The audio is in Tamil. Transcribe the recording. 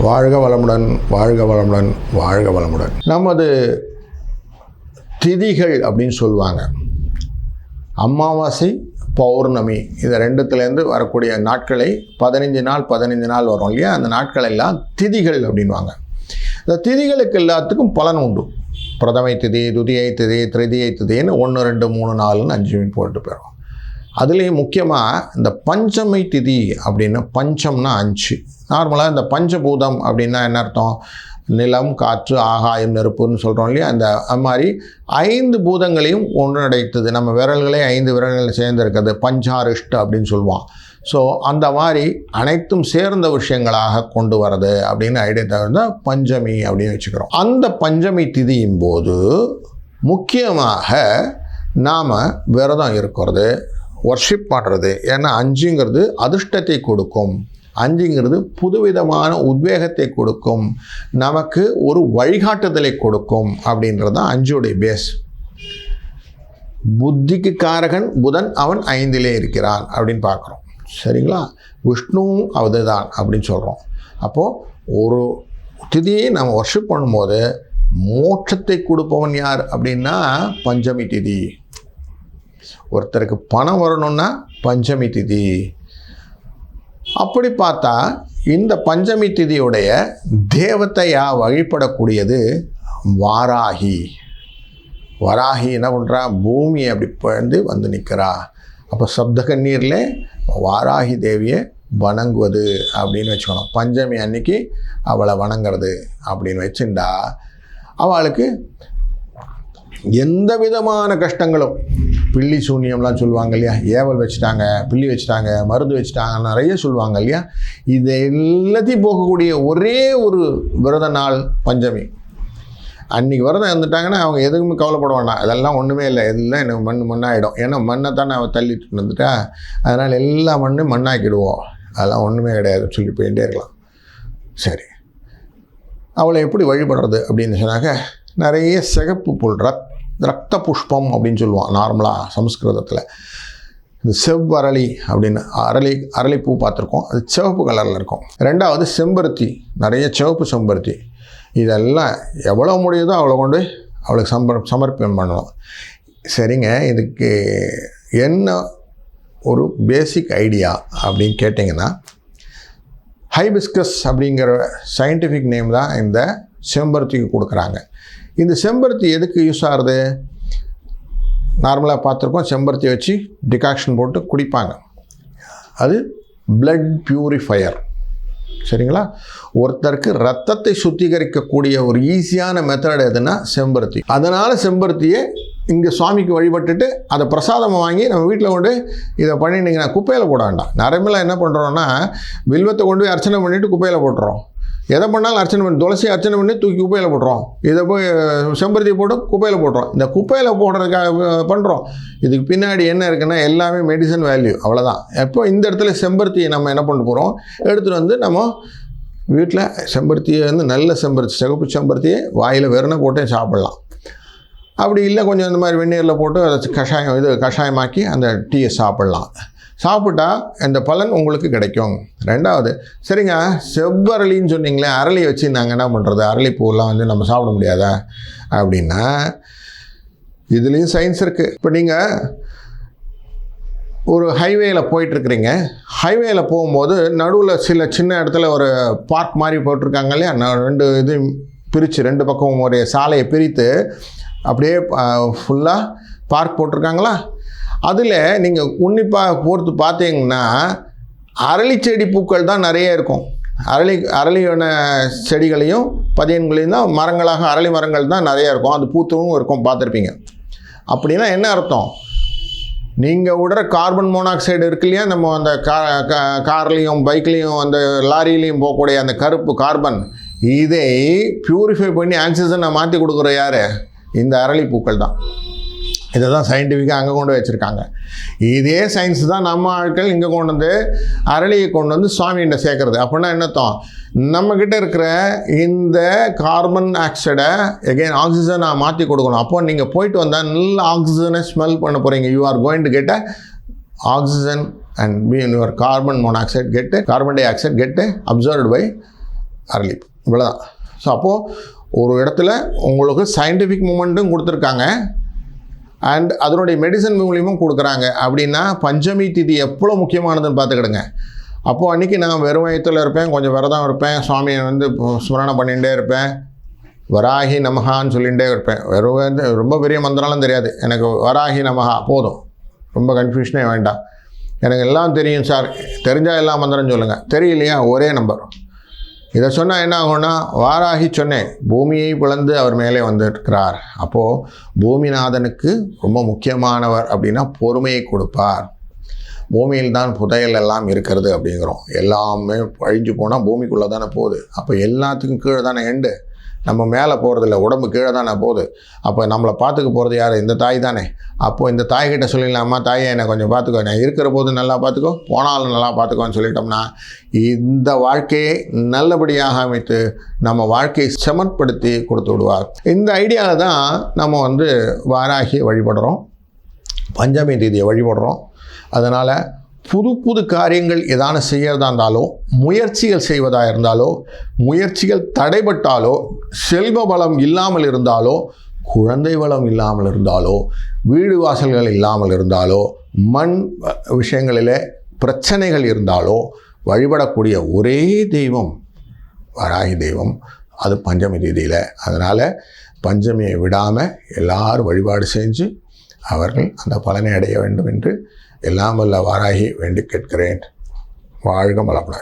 வாழ்க வளமுடன், வாழ்க வளமுடன், வாழ்க வளமுடன். நமது திதிகள் அப்படின்னு சொல்லுவாங்க. அமாவாசை, பௌர்ணமி, இந்த ரெண்டுத்துலேருந்து வரக்கூடிய நாட்களை 15 நாள் வரும் இல்லையா, அந்த நாட்கள் எல்லாம் திதிகள் அப்படின்வாங்க. இந்த திதிகளுக்கு எல்லாத்துக்கும் பலன் உண்டு. பிரதமை திதி, துதியை திதி, திரிதியை திதின்னு 1, 2, 3, 4ன்னு 5 போட்டு போயிடும். அதுலேயும் முக்கியமாக இந்த பஞ்சமை திதி அப்படின்னா, பஞ்சம்னா 5. நார்மலாக இந்த பஞ்சபூதம் அப்படின்னா என்ன அர்த்தம்? நிலம், காற்று, ஆகாயம், நெருப்புன்னு சொல்கிறோம் இல்லையா, அது மாதிரி 5 பூதங்களையும் ஒன்றிணைத்தது. நம்ம விரல்களே 5 விரல்கள் சேர்ந்துருக்கிறது பஞ்சாரிஷ்ட அப்படின்னு சொல்லுவான். ஸோ அந்த மாதிரி அனைத்தும் சேர்ந்த விஷயங்களாக கொண்டு வரது அப்படின்னு ஐடியா தவிர பஞ்சமி அப்படின்னு வச்சுக்கிறோம். அந்த பஞ்சமி திதியின் போது முக்கியமாக நாம் விரதம் இருக்கிறது, வர்ஷிப் பண்ணுறது. ஏன்னா 5ங்கிறது அதிர்ஷ்டத்தை கொடுக்கும், 5ங்கிறது புதுவிதமான உத்வேகத்தை கொடுக்கும், நமக்கு ஒரு வழிகாட்டுதலை கொடுக்கும் அப்படின்றது தான் 5உடைய பேஸ். புத்திக்கு காரகன் புதன், அவன் 5லே இருக்கிறான் அப்படின்னு பார்க்குறோம். சரிங்களா? விஷ்ணுவும் அதுதான் அப்படின்னு சொல்கிறோம். அப்போது ஒரு திதியை நம்ம வர்ஷிப் பண்ணும்போது மோட்சத்தை கொடுப்பவன் யார் அப்படின்னா பஞ்சமி திதி. ஒருத்தருக்கு பணம் வரணும்னா பஞ்சமி திதி. அப்படி பார்த்தா இந்த பஞ்சமி திதியுடைய தேவதையா வழிபடக்கூடியது வாராகி. வராகி என்ன பண்ணுறா? பூமியை அப்படி வந்து நிற்கிறா. அப்போ சப்தகண்ணீரில் வாராகி தேவியை வணங்குவது அப்படின்னு வச்சுக்கணும். பஞ்சமி அன்னைக்கு அவளை வணங்குறது அப்படின்னு வச்சுட்டா அவளுக்கு எந்த விதமான கஷ்டங்களும், பில்லி சூன்யம்லாம் சொல்லுவாங்க இல்லையா, ஏவல் வச்சுட்டாங்க, பில்லி வச்சுட்டாங்க, மருந்து வச்சுட்டாங்க, நிறைய சொல்லுவாங்க இல்லையா, இது எல்லாத்தையும் போகக்கூடிய ஒரே ஒரு விரத நாள் பஞ்சமி. அன்றைக்கி விரதம் இருந்துட்டாங்கன்னா அவங்க எதுக்குமே கவலைப்பட வேண்டாம். அதெல்லாம் ஒன்றுமே இல்லை, எல்லாம் எனக்கு மண்ணாகிடும். ஏன்னா மண்ணை தானே அவள் தள்ளிட்டு வந்துட்டா, அதனால் எல்லா மண்ணும் மண்ணாக்கிடுவோம், அதெல்லாம் ஒன்றுமே கிடையாது சொல்லி போயிட்டே இருக்கலாம். சரி, அவளை எப்படி வழிபடுறது அப்படின்னு சொன்னாக்க, நிறைய சிகப்பு புல், ரத்த புஷ்பம் அப்படின்னு சொல்லுவான் நார்மலாக சமஸ்கிருதத்தில். இந்த செவ்வரளி அப்படின்னு அரளிப்பூ பார்த்துருக்கோம், அது சிவப்பு கலரில் இருக்கும். 2வது செம்பருத்தி, நிறைய சிவப்பு செம்பருத்தி. இதெல்லாம் எவ்வளோ முடியுதோ அவ்வளோ கொண்டு அவளுக்கு சமர்ப்பணம் பண்ணணும். சரிங்க, இதுக்கு என்ன ஒரு பேசிக் ஐடியா அப்படின்னு கேட்டிங்கன்னா, ஹைபிஸ்கஸ் அப்படிங்கிற சயின்டிஃபிக் நேம் தான் இந்த செம்பருத்திக்கு கொடுக்குறாங்க. இந்த செம்பருத்தி எதுக்கு யூஸ் ஆகுது? நார்மலாக பார்த்துருக்கோம், செம்பருத்தி வச்சு டிகாக்ஷன் போட்டு குடிப்பாங்க. அது பிளட் பியூரிஃபையர். சரிங்களா? ஒருத்தருக்கு ரத்தத்தை சுத்திகரிக்கக்கூடிய ஒரு ஈஸியான மெத்தட் எதுனா செம்பருத்தி. அதனால் செம்பருத்தியை இங்கே சுவாமிக்கு வழிபட்டுட்டு அதை பிரசாதமாக வாங்கி நம்ம வீட்டில் கொண்டு இதை பண்ணிட்டீங்கன்னா குப்பையில் போட வேண்டாம். நிறைய என்ன பண்ணுறோன்னா, வில்வத்தை கொண்டு போய் அர்ச்சனை பண்ணிவிட்டு குப்பையில் போட்டுறோம். எதை பண்ணாலும் அர்ச்சனை பண்ணி, துளசி அர்ச்சனை பண்ணி தூக்கி குப்பையில் போட்டுறோம். இதை போய் செம்பருத்தி போட்டு குப்பையில் போட்டுறோம். இந்த குப்பையில் போடுறதுக்காக பண்ணுறோம். இதுக்கு பின்னாடி என்ன இருக்குன்னா, எல்லாமே மெடிசன் வேல்யூ, அவ்வளோதான். எப்போ இந்த இடத்துல செம்பருத்தியை நம்ம என்ன பண்ண போகிறோம், எடுத்துகிட்டு வந்து நம்ம வீட்டில் செம்பருத்தியை நல்ல செம்பருத்தி, சிகப்பு செம்பருத்தியை வாயில் வெறுனை போட்டே சாப்பிட்லாம். அப்படி இல்லை, கொஞ்சம் இந்த மாதிரி வெந்நீரில் போட்டு அதை கஷாயமாக்கி அந்த டீயை சாப்பிட்லாம். சாப்பிட்டா இந்த பலன் உங்களுக்கு கிடைக்கும். 2வது, சரிங்க, செவ்வரளின்னு சொன்னீங்களே, அரளி வச்சு நாங்கள் என்ன பண்ணுறது, அரளிப்பூலாம் நம்ம சாப்பிட முடியாதா அப்படின்னா, இதுலேயும் சயின்ஸ் இருக்குது. இப்போ நீங்கள் ஒரு ஹைவேயில் போயிட்டுருக்குறீங்க. ஹைவேயில் போகும்போது நடுவில் சில சின்ன இடத்துல ஒரு பார்க் மாதிரி போட்டிருக்காங்க இல்லையா, 2 இது பிரித்து 2 பக்கம் ஒரு சாலையை பிரித்து அப்படியே ஃபுல்லாக பார்க் போட்டிருக்காங்களா. அதில் நீங்கள் உன்னிப்பாக பொறுத்து பார்த்தீங்கன்னா அரளி செடி பூக்கள் தான் நிறைய இருக்கும். அரளியான செடிகளையும் பதியன்களையும் தான் மரங்களாக, அரளி மரங்கள் தான் நிறைய இருக்கும். அது பூத்தவும் இருக்கும், பார்த்துருப்பீங்க. அப்படின்னா என்ன அர்த்தம்? நீங்கள் விடுற கார்பன் மோனாக்சைடு இருக்கு இல்லையா, நம்ம அந்த கார்லேயும் பைக்லேயும் அந்த லாரிலையும் போகக்கூடிய அந்த கருப்பு கார்பன், இதை பியூரிஃபை பண்ணி ஆக்சிஜனை மாற்றி கொடுக்குற யார்? இந்த அரளி பூக்கள் தான். இதை தான் சயின்டிஃபிக்காக அங்கே கொண்டு வச்சுருக்காங்க. இதே சயின்ஸ் தான் நம்ம ஆட்கள் இங்கே கொண்டு வந்து அரளியை கொண்டு வந்து சுவாமிகிட்ட சேர்க்குறது. அப்படின்னா என்னத்தம், நம்மக்கிட்ட இருக்கிற இந்த கார்பன் ஆக்சைடை எகெயின் ஆக்சிஜனாக மாற்றி கொடுக்கணும். அப்போ நீங்கள் போயிட்டு வந்தால் நல்ல ஆக்சிஜனை ஸ்மெல் பண்ண போகிறீங்க. You are going to get a oxygen and your carbon monoxide carbon dioxide get absorbed by அரளிப்பூ, இவ்வளோதான். ஸோ அப்போது ஒரு இடத்துல உங்களுக்கு சயின்டிஃபிக் மூமெண்ட்டும் கொடுத்துருக்காங்க அண்ட் அதனுடைய மெடிசன் மூலியமும் கொடுக்குறாங்க. அப்படின்னா பஞ்சமி திதி எவ்வளோ முக்கியமானதுன்னு பார்த்துக்கிடுங்க. அப்போது அன்றைக்கி நான் வெறும் வயத்தில் இருப்பேன், கொஞ்சம் விரதம் இருப்பேன், சுவாமியை வந்து ஸ்மரணம் பண்ணிகிட்டே இருப்பேன், வராகி நமகான்னு சொல்லிகிட்டே இருப்பேன். வெறும் ரொம்ப பெரிய மந்திரம்லாம் தெரியாது எனக்கு, வராகி நமகா போதும், ரொம்ப கன்ஃபியூஷனே வேண்டாம். எனக்கு எல்லாம் தெரியும் சார், தெரிஞ்சால் எல்லா மந்திரம் சொல்லுங்கள், தெரியலையா ஒரே நம்பர். இதை சொன்னால் என்ன ஆகும்னா, வாராகி சொன்னேன், பூமியை பிளந்து அவர் மேலே வந்திருக்கிறார். அப்போது பூமிநாதனுக்கு ரொம்ப முக்கியமானவர் அப்படின்னா பொறுமையை கொடுப்பார். பூமியில் தான் புதையல் எல்லாம் இருக்கிறது அப்படிங்கிறோம். எல்லாமே அழிஞ்சு போனால் பூமிக்குள்ளே தானே போகுது. அப்போ எல்லாத்துக்கும் கீழே தானே எண்டு, நம்ம மேலே போகிறதில்ல, உடம்பு கீழே தானே போகுது. அப்போ நம்மளை பார்த்துக்க போகிறது யார்? இந்த தாய் தானே. அப்போது இந்த தாய்கிட்ட சொல்லிடலாமா, தாயை என்னை கொஞ்சம் பார்த்துக்கோ, நான் இருக்கிற போது நல்லா பார்த்துக்கோ, போனாலும் நல்லா பார்த்துக்கோன்னு சொல்லிட்டோம்னா இந்த வாழ்க்கையை நல்லபடியாக அமைத்து நம்ம வாழ்க்கையை சமன்படுத்தி கொடுத்து விடுவார். இந்த ஐடியாவில் தான் நம்ம வந்து வாராகியை வழிபடுறோம், பஞ்சமி தேதியை வழிபடுறோம். அதனால் புது புது காரியங்கள் ஏதான செய்யறதா இருந்தாலோ, முயற்சிகள் செய்வதாக இருந்தாலோ, முயற்சிகள் தடைபட்டாலோ, செல்வ வளம் இல்லாமல் இருந்தாலோ, குழந்தை வளம் இல்லாமல் இருந்தாலோ, வீடு வாசல்கள் இல்லாமல் இருந்தாலோ, மண் விஷயங்களில் பிரச்சனைகள் இருந்தாலோ, வழிபடக்கூடிய ஒரே தெய்வம் வராகி தெய்வம். அது பஞ்சமி தேதியில். அதனால் பஞ்சமியை விடாமல் எல்லாரும் வழிபாடு செஞ்சு அவர்கள் அந்த பலனை அடைய வேண்டும் என்று எல்லாம் வல்ல வாராகி வேண்டி கேட்கிறேன். வாழ்க வளமுடன்.